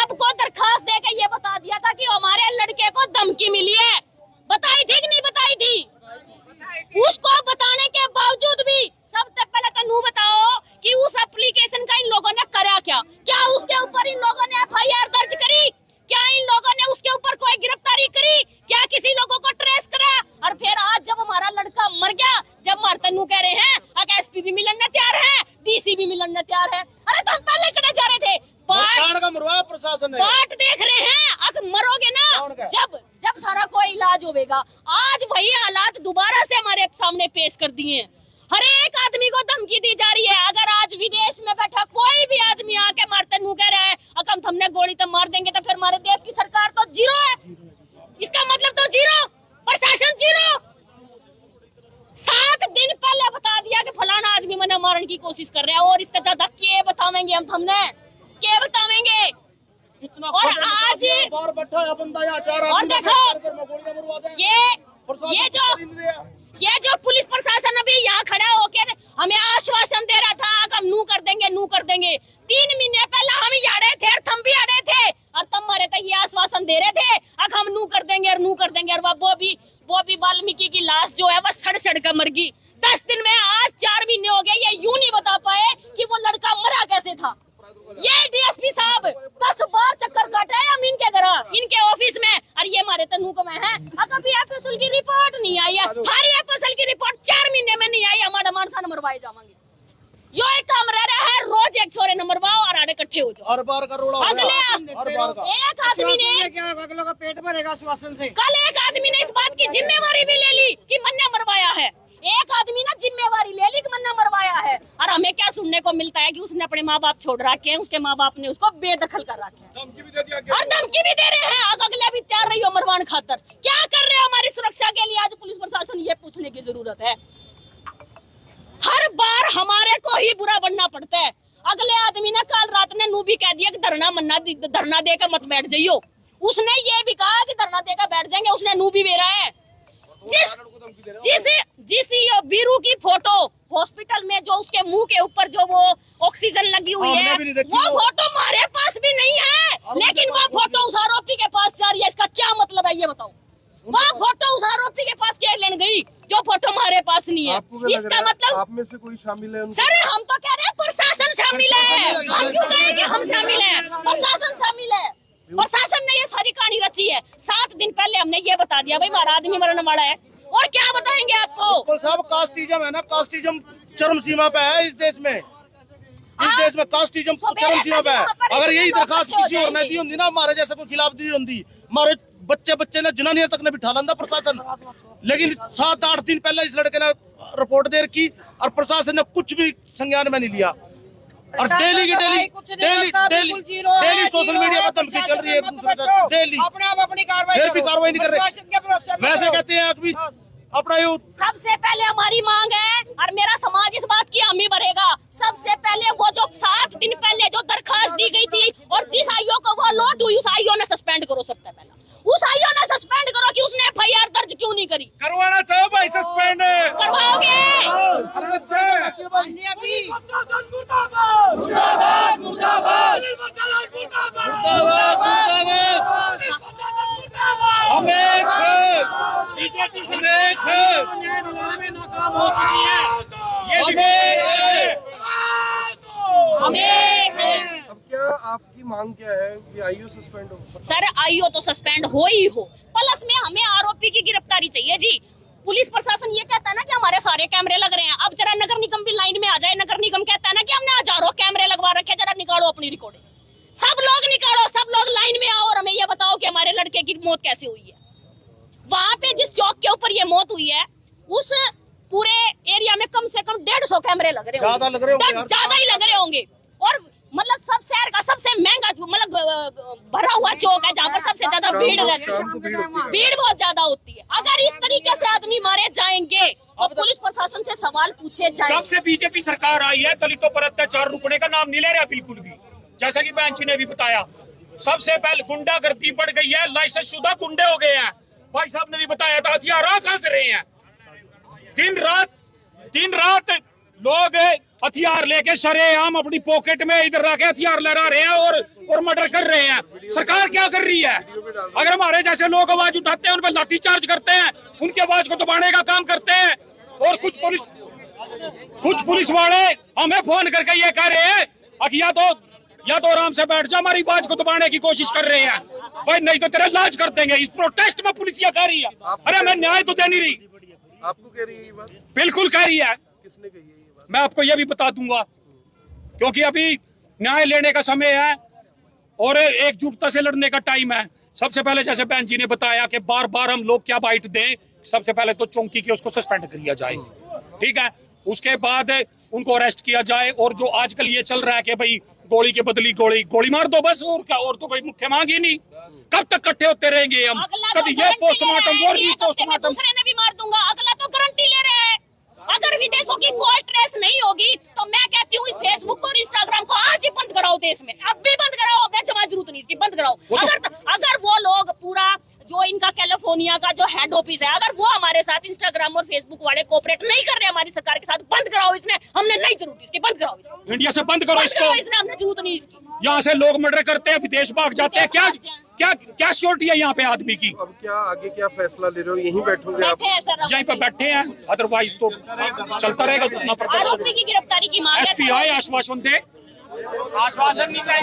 सबको दरखास्त देके ये बता दिया था कि हमारे लड़के को धमकी मिली है। बताई थी कि नहीं बताई थी? उसको बताने के बावजूद भी सबसे पहले तो बताओ कि उस एप्लीकेशन का इन लोगों ने करा क्या? क्या उसके ऊपर इन लोगों ने FIR दर्ज करी? क्या इन लोगों ने उसके ऊपर कोई गिरफ्तारी करी? क्या किसी लोगों को ट्रेस करा? और फिर आज जब हमारा लड़का मर गया, जब मारतनू कह रहे हैं SP भी मिलने तैयार है, DC भी मिलने तैयार है। अरे तो हम पहले कड़े जा रहे थे, प्रशासन बाट देख रहे हैं। अब मरोगे ना जब सारा कोई इलाज होगा। आज वही हालात दोबारा से हमारे सामने पेश कर दिए हैं। हर एक आदमी को धमकी दी जा रही है। अगर आज विदेश में बैठा कोई भी आदमी आके मारते नू कह रहा है अकम हमने गोली तो मार देंगे, तो फिर हमारे देश की सरकार तो जीरो है। इसका मतलब तो जीरो, प्रशासन जीरो। 7 दिन पहले बता दिया कि फलाना आदमी मना मारने की कोशिश कर रहा है, और इससे ज्यादा क्या बतावेंगे हमने, क्या बतावेंगे? और आज और देखो ये जो पुलिस प्रशासन अभी यहाँ खड़ा होके हमें आश्वासन दे रहा था कि हम नू कर देंगे। 3 महीने पहले हम ही अड़े थे और तुम भी अड़े थे, और तुम हमारे तक ये आश्वासन दे रहे थे अब हम नू कर देंगे और वो भी वाल्मीकि की लाश जो है वो सड़ कर मर गई। 10 दिन में आज 4 महीने हो गए, ये यूं नहीं बता पाए कि वो लड़का मरा कैसे था। ये DSP साहब 10 बार चक्कर काटे हैं हम इनके घर, इनके ऑफिस में, और ये हमारे तनू को में है। अभी FSL की रिपोर्ट नहीं आई है, हमारी FSL की रिपोर्ट 4 महीने में नहीं आई। हमारा मानसा न मरवाए जाएंगे। यो एक काम रह रहा है, रोज एक छोरे न मरवाओ और आड़े इकट्ठे हो जाओ। हर बार का रोड़ा एक आदमी ने क्या अगलों का पेट भरेगा आश्वासन से। कल एक आदमी ने इस बात की जिम्मेवारी भी ले ली कि मन्ना मरवाया है। एक आदमी ने जिम्मेवारी ले ली कि मन्ना मरवाया है, और हमें क्या सुनने को मिलता है कि उसने अपने माँ बाप छोड़ रखे हैं, उसके माँ बाप ने उसको बेदखल कर रखे हैं, और धमकी भी दे रहे हैं। अगले भी तैयार रही हो मरवान खातर। क्या कर रहे हो हमारी सुरक्षा के लिए? आज पुलिस प्रशासन ये पूछने की जरूरत है। हर बार हमारे को ही बुरा बनना पड़ता है। अगले आदमी ने कल रात ने नू भी कह दिया कि धरना देकर मत बैठ जाइयो। उसने ये भी कहा कि धरना देकर बैठ जाएंगे, उसने नू भी बेरा है। जिस बीरू की फोटो हॉस्पिटल में जो उसके मुंह के ऊपर जो वो ऑक्सीजन लगी हुई है, वो फोटो हमारे पास भी नहीं है, लेकिन वो फोटो उस आरोपी के पास जा रही है। इसका क्या मतलब है ये बताओ? वो फोटो उस आरोपी के पास क्या लेने गई जो फोटो हमारे पास नहीं है? इसका मतलब आप में से कोई शामिल है? सर हम तो कह रहे हैं प्रशासन शामिल है। हम क्यों कहें कि हम शामिल है? प्रशासन शामिल है। प्रशासन ने ये सारी कहानी रची है। 7 दिन पहले हमने ये बता दिया भाई हमारा आदमी मरने वाला है, और क्या बताएंगे आपको? साहब कास्टिज्म है ना, कास्टिज्म चरम सीमा पे है इस देश में। कास्टिज्म चरम सीमा पे है। अगर यही दरखास्त किसी और ने दी होती ना, हमारे जैसे कोई खिलाफ दी होती, हमारे बच्चे ने जनानियों तक ने बिठा लांदा प्रशासन। लेकिन 7-8 दिन पहले इस लड़के ने रिपोर्ट दे रखी और प्रशासन ने कुछ भी संज्ञान में नहीं लिया। और डेली सोशल मीडिया पर धमकी चल रही है डेली। अपनी कार्रवाई फिर भी कार्रवाई नहीं कर रहे। वैसे कहते हैं अभी अपना सबसे पहले हमारी मांग है, और मेरा समाज इस बात की हामी भरेगा। सबसे पहले वो जो 7 दिन पहले जो दरखास्त दी गई थी और जिस आईओ को वो लौट हुई, उस आईओ ने सस्पेंड करो। सबसे पहला उस आईओ ने सस्पेंड करो कि उसने FIR दर्ज क्यों नहीं करी। करवाना चाहो भाई, सस्पेंड करवाओगे? अब क्या आपकी मांग क्या है कि आईओ सस्पेंड हो? सर आईओ तो सस्पेंड हो ही हो, प्लस में हमें आरोपी की गिरफ्तारी चाहिए जी। पुलिस प्रशासन ये कहता है ना कि हमारे सारे कैमरे लग रहे हैं। अब जरा नगर निगम भी लाइन में आ जाए। नगर निगम कहता है ना कि हमने हजारों कैमरे लगवा रखे, जरा निकालो अपनी रिकॉर्डिंग। सब लोग निकालो, सब लोग लाइन में आओ और हमें ये बताओ कि हमारे लड़के की मौत कैसे हुई है। वहाँ पे जिस चौक के ऊपर ये मौत हुई है, उस पूरे एरिया में कम से कम 150 कैमरे लग रहे होंगे, ज्यादा ही लग रहे होंगे। और मतलब सब शहर का सबसे महंगा मतलब भरा हुआ चौक है जहाँ पर सबसे ज्यादा भीड़ रहती है, भीड़ बहुत ज्यादा होती है। अगर इस तरीके से आदमी मारे जाएंगे और पुलिस प्रशासन से सवाल पूछे जाएंगे। जब से बीजेपी सरकार आई है, दलितों पर अत्याचार रुकने का नाम नहीं ले रहा बिल्कुल भी। जैसा कि बहन जी ने भी बताया, सबसे पहले गुंडागर्दी बढ़ गई है, लाइसेंस शुदा गुंडे हो गए हैं। भाई साहब ने भी बताया था, हथियार कहां से रहे हैं? दिन रात लोग हथियार लेके सरेआम अपनी पॉकेट में इधर रखे हथियार लहरा रहे हैं और मर्डर कर रहे हैं, सरकार क्या कर रही है? अगर हमारे जैसे लोग आवाज उठाते हैं, उन पर लाठीचार्ज करते हैं, उनकी आवाज को दबाने का काम करते हैं, और कुछ पुलिस वाले हमें फोन करके ये कह रहे हैं कि या तो आराम से बैठ जा, हमारी आवाज को दबाने की कोशिश कर रहे हैं भाई, नहीं तो तेरा लाज कर देंगे। इस प्रोटेस्ट में पुलिस ये कह रही है, अरे मैं न्याय तो दे नहीं रही। आपको कह रही है ये बात? बिल्कुल कह रही है। किसने कही है ये बात? मैं आपको ये भी बता दूंगा, क्योंकि अभी न्याय लेने का समय है और एकजुटता से लड़ने का टाइम है। सबसे पहले जैसे बहन जी ने बताया कि बार बार हम लोग क्या बाइट दें, सबसे पहले तो चौंकी के उसको सस्पेंड किया जाए, ठीक है, उसके बाद उनको अरेस्ट किया जाए। और जो आजकल ये चल रहा है कि भाई गोली के बदली गोली मार दो बस, और क्या, और तो कोई मुख्य मांग ही नहीं। कब तक इकट्ठे होते रहेंगे हम? कभी ये पोस्टमार्टम और भी पोस्टमार्टम, दूसरे ने भी मार दूंगा, अगला तो गारंटी ले रहे हैं। अगर विदेशों की कोई ट्रेस नहीं होगी तो मैं कहती हूँ फेसबुक और इंस्टाग्राम को आज ही बंद कराओ देश में, अब भी बंद कराओ, अब जमा जरूरत नहीं इसकी, बंद कराओ। अगर वो लोग पूरा जो इनका कैलिफोर्निया का जो हेड ऑफिस है, अगर वो हमारे साथ इंस्टाग्राम और फेसबुक वाले कोऑपरेट नहीं कर रहे हमारी सरकार के साथ, बंद कराओ इसने, हमने नहीं जरूरत इसकी, बंद कराओ इसको। इंडिया से बंद करो इसको, इसने हमने जरूरत नहीं इसकी। यहाँ से लोग मर्डर करते हैं, विदेश भाग जाते हैं, क्या क्या क्या सिक्योरिटी है यहाँ पे आदमी की? अब क्या आगे क्या फैसला ले रहे हो? यहीं बैठोगे आप? बैठे हैं सर, यहीं पे बैठे हैं, अदरवाइज तो चलता रहेगा। आरोपी की गिरफ्तारी की मांग है। एसपी आए, आश्वासन दे। आश्वासन नहीं चाहिए।